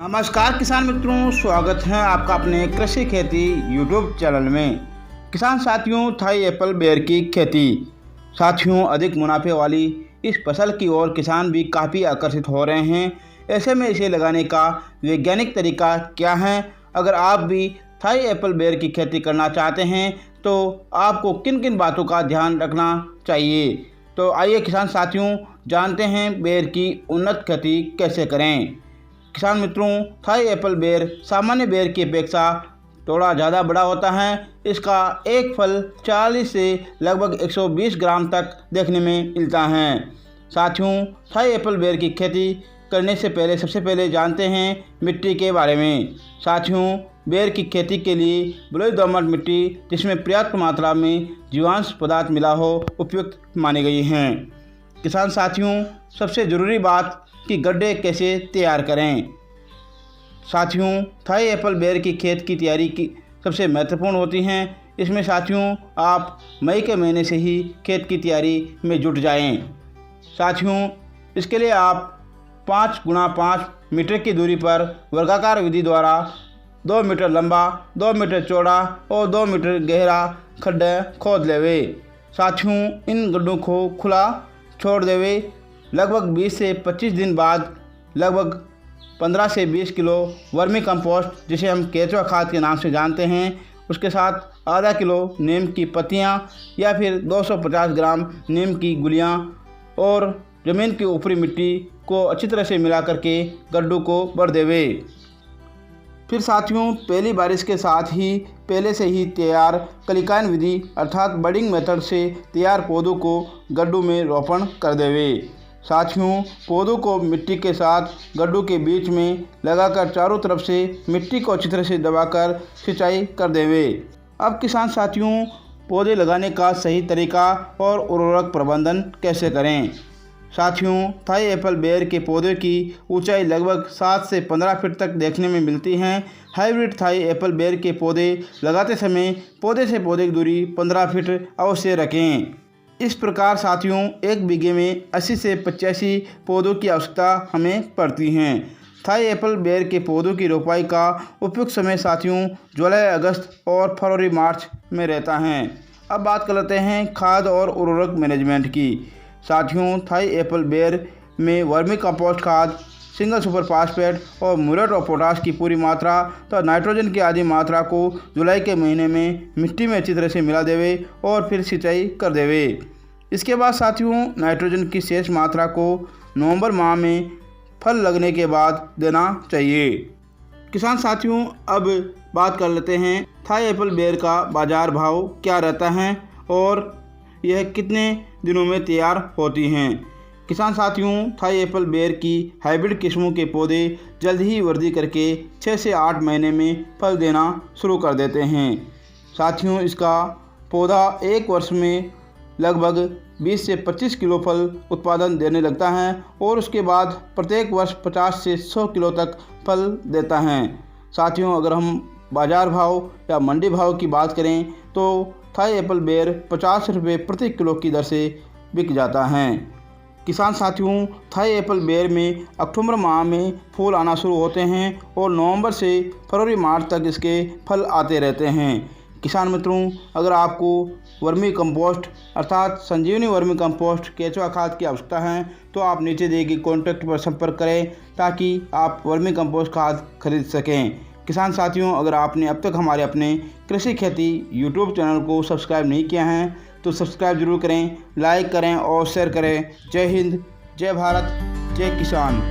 नमस्कार किसान मित्रों, स्वागत है आपका अपने कृषि खेती यूट्यूब चैनल में। किसान साथियों, थाई एप्पल बेर की खेती साथियों अधिक मुनाफे वाली इस फसल की ओर किसान भी काफ़ी आकर्षित हो रहे हैं। ऐसे में इसे लगाने का वैज्ञानिक तरीका क्या है? अगर आप भी थाई एप्पल बेर की खेती करना चाहते हैं तो आपको किन किन बातों का ध्यान रखना चाहिए। तो आइए किसान साथियों जानते हैं बेर की उन्नत खेती कैसे करें। किसान मित्रों, थाई एप्पल बेर सामान्य बेर की अपेक्षा थोड़ा ज़्यादा बड़ा होता है। इसका एक फल 40 से लगभग 120 ग्राम तक देखने में मिलता है। साथियों, थाई एप्पल बेर की खेती करने से पहले सबसे पहले जानते हैं मिट्टी के बारे में। साथियों, बेर की खेती के लिए बलुई दोमट मिट्टी जिसमें पर्याप्त मात्रा में जीवांश पदार्थ मिला हो उपयुक्त मानी गई हैं। किसान साथियों, सबसे ज़रूरी बात कि गड्ढे कैसे तैयार करें। साथियों, थाई एप्पल बेर की खेत की तैयारी की सबसे महत्वपूर्ण होती हैं। इसमें साथियों आप मई के महीने से ही खेत की तैयारी में जुट जाएं। साथियों, इसके लिए आप 5 गुणा 5 मीटर की दूरी पर वर्गाकार विधि द्वारा 2 मीटर लंबा, 2 मीटर चौड़ा और 2 मीटर गहरा खड्डे खोद लेवे। साथियों, इन गड्ढों को खुला छोड़ देवे। लगभग 20 से 25 दिन बाद लगभग 15 से 20 किलो वर्मी कंपोस्ट जिसे हम केचुआ खाद के नाम से जानते हैं, उसके साथ आधा किलो नीम की पत्तियां या फिर 250 ग्राम नीम की गुलियां और ज़मीन की ऊपरी मिट्टी को अच्छी तरह से मिला करके गड्ढों को भर देवे। फिर साथियों, पहली बारिश के साथ ही पहले से ही तैयार कलिकायन विधि अर्थात बडिंग मेथड से तैयार पौधों को गड्ढों में रोपण कर देवे। साथियों, पौधों को मिट्टी के साथ गड्ढों के बीच में लगाकर चारों तरफ से मिट्टी को अच्छी तरह से दबाकर सिंचाई कर देवे। अब किसान साथियों, पौधे लगाने का सही तरीका और उर्वरक प्रबंधन कैसे करें। साथियों, थाई एप्पल बेर के पौधे की ऊंचाई लगभग 7 से 15 फीट तक देखने में मिलती हैं। हाइब्रिड थाई एप्पल बेर के पौधे लगाते समय पौधे से पौधे की दूरी 15 फीट अवश्य रखें। इस प्रकार साथियों, एक बीघे में 80 से 85 पौधों की आवश्यकता हमें पड़ती हैं। थाई एप्पल बेर के पौधों की रोपाई का उपयुक्त समय साथियों जुलाई, अगस्त और फरवरी, मार्च में रहता है। अब बात कर लेते हैं खाद और उर्वरक मैनेजमेंट की। साथियों, थाई एप्पल बेर में वर्मी कंपोस्ट खाद, सिंगल सुपर फास्फेट और म्यूरेट ऑफ पोटाश की पूरी मात्रा तो नाइट्रोजन की आधी मात्रा को जुलाई के महीने में मिट्टी में अच्छी तरह से मिला देवे और फिर सिंचाई कर देवे। इसके बाद साथियों, नाइट्रोजन की शेष मात्रा को नवंबर माह में फल लगने के बाद देना चाहिए। किसान साथियों, अब बात कर लेते हैं थाई एप्पल बेर का बाज़ार भाव क्या रहता है और यह कितने दिनों में तैयार होती हैं। किसान साथियों, थाई एप्पल बेर की हाइब्रिड किस्मों के पौधे जल्द ही वृद्धि करके 6 से 8 महीने में फल देना शुरू कर देते हैं। साथियों, इसका पौधा एक वर्ष में लगभग 20 से 25 किलो फल उत्पादन देने लगता है और उसके बाद प्रत्येक वर्ष 50 से 100 किलो तक फल देता है। साथियों, अगर हम बाज़ार भाव या मंडी भाव की बात करें तो थाई एप्पल बेर 50 रुपये प्रति किलो की दर से बिक जाता है। किसान साथियों, थाई एप्पल बेर में अक्टूबर माह में फूल आना शुरू होते हैं और नवंबर से फरवरी, मार्च तक इसके फल आते रहते हैं। किसान मित्रों, अगर आपको वर्मी कंपोस्ट अर्थात संजीवनी वर्मी कंपोस्ट केचुआ खाद की आवश्यकता है तो आप नीचे दिए गए कॉन्टैक्ट पर संपर्क करें ताकि आप वर्मी कंपोस्ट खाद खरीद सकें। किसान साथियों, अगर आपने अब तक हमारे अपने कृषि खेती यूट्यूब चैनल को सब्सक्राइब नहीं किया है तो सब्सक्राइब जरूर करें, लाइक करें और शेयर करें। जय हिंद, जय भारत, जय किसान।